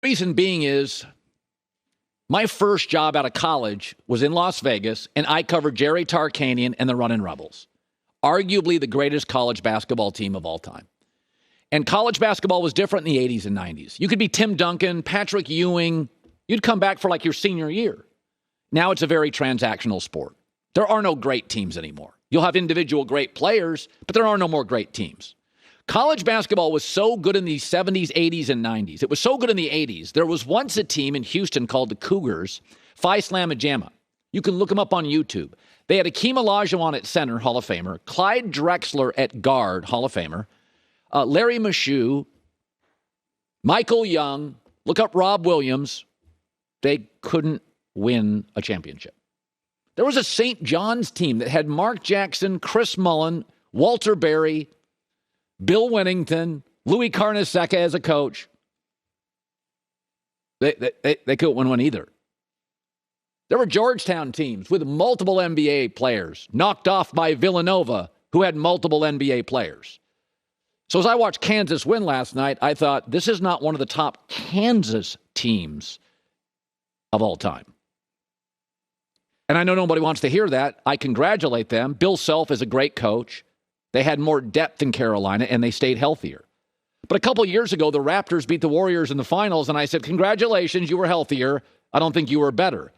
Reason being is my first job out of college was in Las Vegas, and I covered Jerry Tarkanian and the Runnin' Rebels, arguably the greatest college basketball team of all time. And college basketball was different in the 80s and 90s. You could be Tim Duncan, Patrick Ewing. You'd come back for like your senior year. Now it's a very transactional sport. There are no great teams anymore. You'll have individual great players, but there are no more great teams. College basketball was so good in the 70s, 80s, and 90s. It was so good in the 80s. There was once a team in Houston called the Cougars, Phi Slamma Jamma. You can look them up on YouTube. They had Akeem Olajuwon at center, Hall of Famer, Clyde Drexler at guard, Hall of Famer, Larry Michoud, Michael Young, look up Rob Williams. They couldn't win a championship. There was a St. John's team that had Mark Jackson, Chris Mullen, Walter Berry, Bill Winnington, Louis Carnesecca as a coach. They couldn't win one either. There were Georgetown teams with multiple NBA players, knocked off by Villanova, who had multiple NBA players. So as I watched Kansas win last night, I thought, this is not one of the top Kansas teams of all time. And I know nobody wants to hear that. I congratulate them. Bill Self is a great coach. They had more depth than Carolina, and they stayed healthier. But a couple years ago, the Raptors beat the Warriors in the finals, and I said, congratulations, you were healthier. I don't think you were better.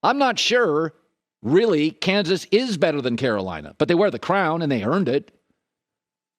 I'm not sure, really, Kansas is better than Carolina, but they wear the crown, and they earned it.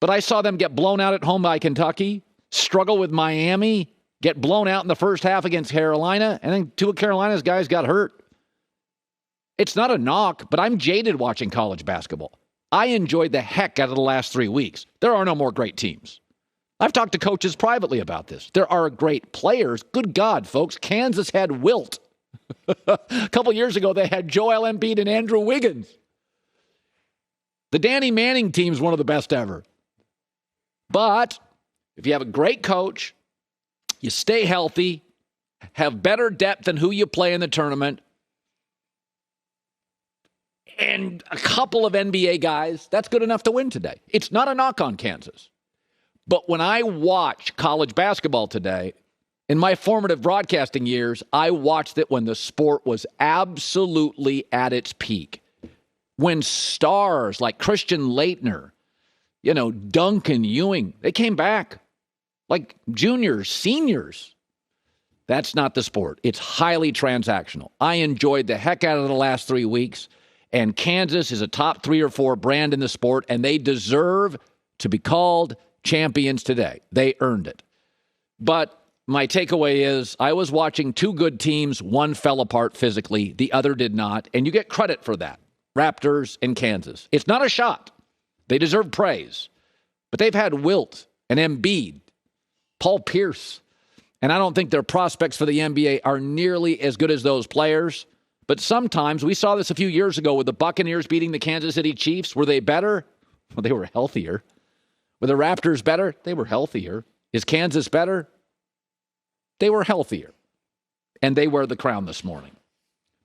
But I saw them get blown out at home by Kentucky, struggle with Miami, get blown out in the first half against Carolina, and then two of Carolina's guys got hurt. It's not a knock, but I'm jaded watching college basketball. I enjoyed the heck out of the last 3 weeks. There are no more great teams. I've talked to coaches privately about this. There are great players. Good God, folks. Kansas had Wilt. A couple years ago, they had Joel Embiid and Andrew Wiggins. The Danny Manning team's one of the best ever. But if you have a great coach, you stay healthy, have better depth than who you play in the tournament, and a couple of NBA guys, that's good enough to win today. It's not a knock on Kansas. But when I watch college basketball today, in my formative broadcasting years, I watched it when the sport was absolutely at its peak. When stars like Christian Laettner, Duncan Ewing, they came back like juniors, seniors. That's not the sport. It's highly transactional. I enjoyed the heck out of the last 3 weeks. And Kansas is a top 3 or 4 brand in the sport, and they deserve to be called champions today. They earned it. But my takeaway is I was watching two good teams. One fell apart physically. The other did not. And you get credit for that. Raptors and Kansas. It's not a shot. They deserve praise. But they've had Wilt and Embiid, Paul Pierce. And I don't think their prospects for the NBA are nearly as good as those players. But sometimes, we saw this a few years ago with the Buccaneers beating the Kansas City Chiefs. Were they better? Well, they were healthier. Were the Raptors better? They were healthier. Is Kansas better? They were healthier. And they wear the crown this morning.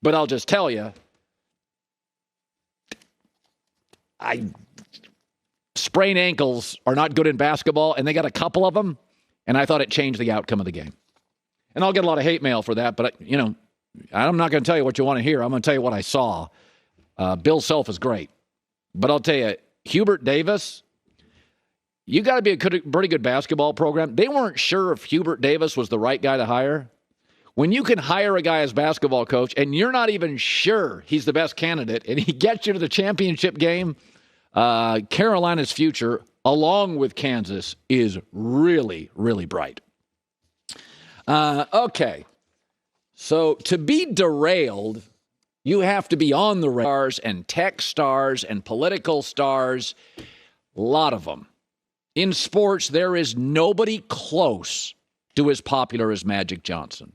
But I'll just tell you, sprained ankles are not good in basketball, and they got a couple of them, and I thought it changed the outcome of the game. And I'll get a lot of hate mail for that, but, I'm not going to tell you what you want to hear. I'm going to tell you what I saw. Bill Self is great. But I'll tell you, Hubert Davis, you got to be a pretty good basketball program. They weren't sure if Hubert Davis was the right guy to hire. When you can hire a guy as basketball coach and you're not even sure he's the best candidate and he gets you to the championship game, Carolina's future, along with Kansas, is really, really bright. Okay. So to be derailed, you have to be on the radars and tech stars and political stars, a lot of them. In sports, there is nobody close to as popular as Magic Johnson.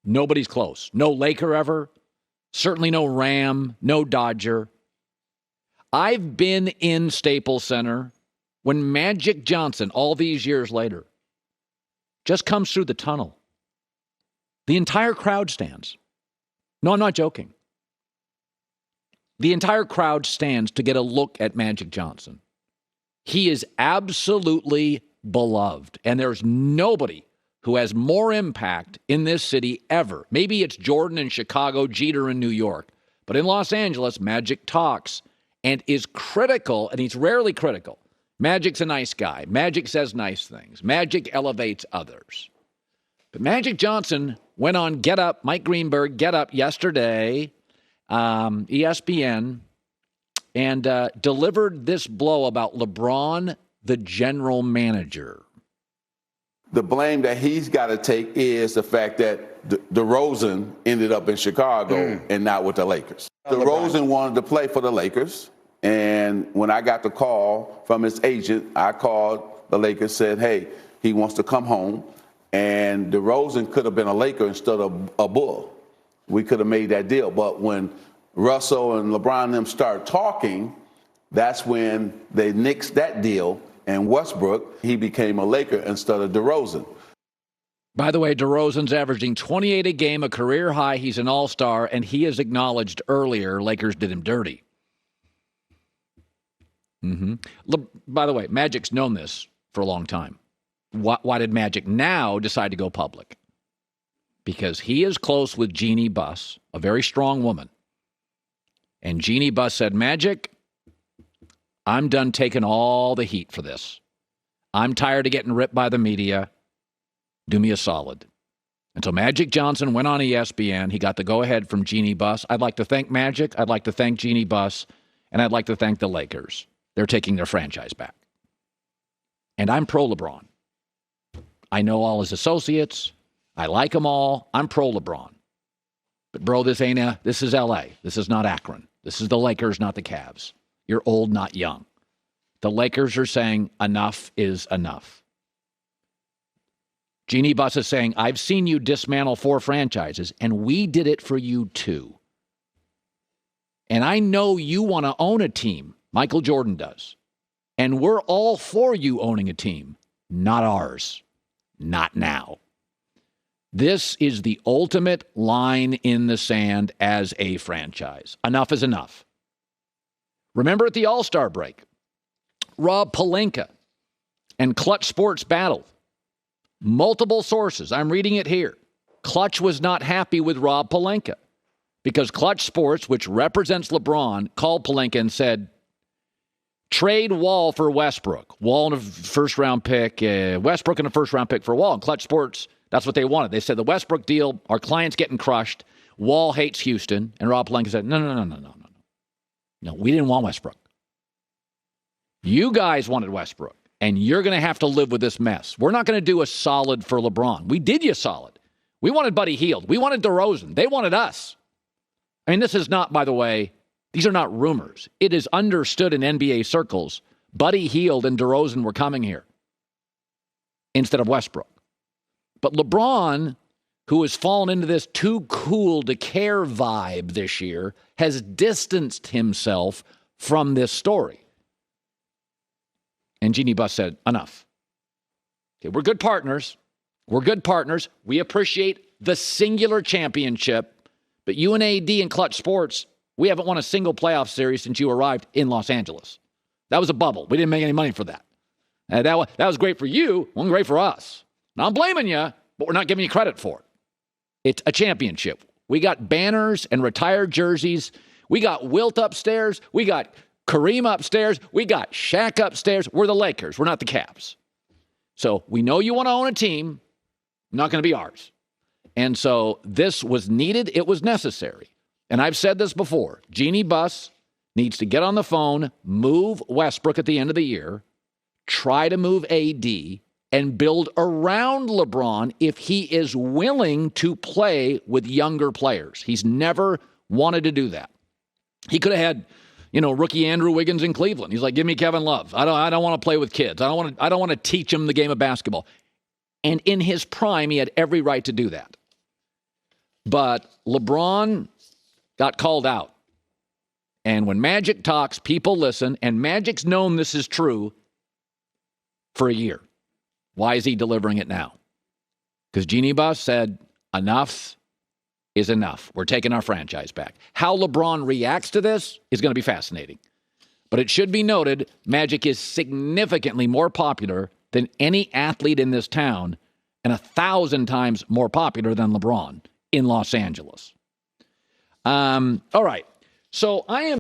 Nobody's close. No Laker ever. Certainly no Ram, no Dodger. I've been in Staples Center when Magic Johnson, all these years later, just comes through the tunnel. The entire crowd stands. No, I'm not joking. The entire crowd stands to get a look at Magic Johnson. He is absolutely beloved, and there's nobody who has more impact in this city ever. Maybe it's Jordan in Chicago, Jeter in New York. But in Los Angeles, Magic talks and is critical, and he's rarely critical. Magic's a nice guy. Magic says nice things. Magic elevates others. But Magic Johnson went on Get Up, Mike Greenberg, Get Up yesterday, ESPN, and delivered this blow about LeBron, the general manager. The blame that he's got to take is the fact that DeRozan ended up in Chicago and not with the Lakers. DeRozan wanted to play for the Lakers, and when I got the call from his agent, I called the Lakers, said, hey, he wants to come home, and DeRozan could have been a Laker instead of a Bull. We could have made that deal, but when Russell and LeBron and them start talking, that's when they nixed that deal. And Westbrook, he became a Laker instead of DeRozan. By the way, DeRozan's averaging 28 a game, a career high. He's an all-star, and he has acknowledged earlier Lakers did him dirty. By the way, Magic's known this for a long time. Why did Magic now decide to go public? Because he is close with Jeannie Buss, a very strong woman. And Jeannie Buss said, Magic, I'm done taking all the heat for this. I'm tired of getting ripped by the media. Do me a solid. And so Magic Johnson went on ESPN. He got the go-ahead from Jeannie Buss. I'd like to thank Magic. I'd like to thank Jeannie Buss. And I'd like to thank the Lakers. They're taking their franchise back. And I'm pro-LeBron. I know all his associates. I like them all. I'm pro-LeBron. But, bro, this is L.A. This is not Akron. This is the Lakers, not the Cavs. You're old, not young. The Lakers are saying enough is enough. Jeannie Buss is saying, I've seen you dismantle 4 franchises, and we did it for you too. And I know you want to own a team. Michael Jordan does. And we're all for you owning a team. Not ours. Not now. This is the ultimate line in the sand as a franchise. Enough is enough. Remember at the All-Star break, Rob Pelinka and Clutch Sports battled. Multiple sources. I'm reading it here. Clutch was not happy with Rob Pelinka because Clutch Sports, which represents LeBron, called Pelinka and said, trade Wall for Westbrook. Wall in a first-round pick, Westbrook in a first-round pick for Wall. And Clutch Sports, that's what they wanted. They said the Westbrook deal, our client's getting crushed. Wall hates Houston. And Rob Pelinka said, no, we didn't want Westbrook. You guys wanted Westbrook, and you're going to have to live with this mess. We're not going to do a solid for LeBron. We did you a solid. We wanted Buddy Hield. We wanted DeRozan. They wanted us. I mean, this is not, by the way, these are not rumors. It is understood in NBA circles. Buddy Hield and DeRozan were coming here instead of Westbrook. But LeBron, who has fallen into this too cool to care vibe this year, has distanced himself from this story. And Jeannie Buss said, enough. Okay, we're good partners. We're good partners. We appreciate the singular championship. But you and AD and Clutch Sports, we haven't won a single playoff series since you arrived in Los Angeles. That was a bubble. We didn't make any money for that. That was great for you. Wasn't great for us. Now, I'm blaming you, but we're not giving you credit for it. It's a championship. We got banners and retired jerseys. We got Wilt upstairs. We got Kareem upstairs. We got Shaq upstairs. We're the Lakers. We're not the Cavs. So we know you want to own a team. Not going to be ours. And so this was needed. It was necessary. And I've said this before. Jeannie Buss needs to get on the phone, move Westbrook at the end of the year, try to move AD, and build around LeBron if he is willing to play with younger players. He's never wanted to do that. He could have had, rookie Andrew Wiggins in Cleveland. He's like, give me Kevin Love. I don't want to play with kids. I don't want to teach him the game of basketball. And in his prime, he had every right to do that. But LeBron got called out. And when Magic talks, people listen. And Magic's known this is true for a year. Why is he delivering it now? Because Jeannie Buss said, enough is enough. We're taking our franchise back. How LeBron reacts to this is going to be fascinating. But it should be noted, Magic is significantly more popular than any athlete in this town and 1,000 times more popular than LeBron in Los Angeles. All right. So I am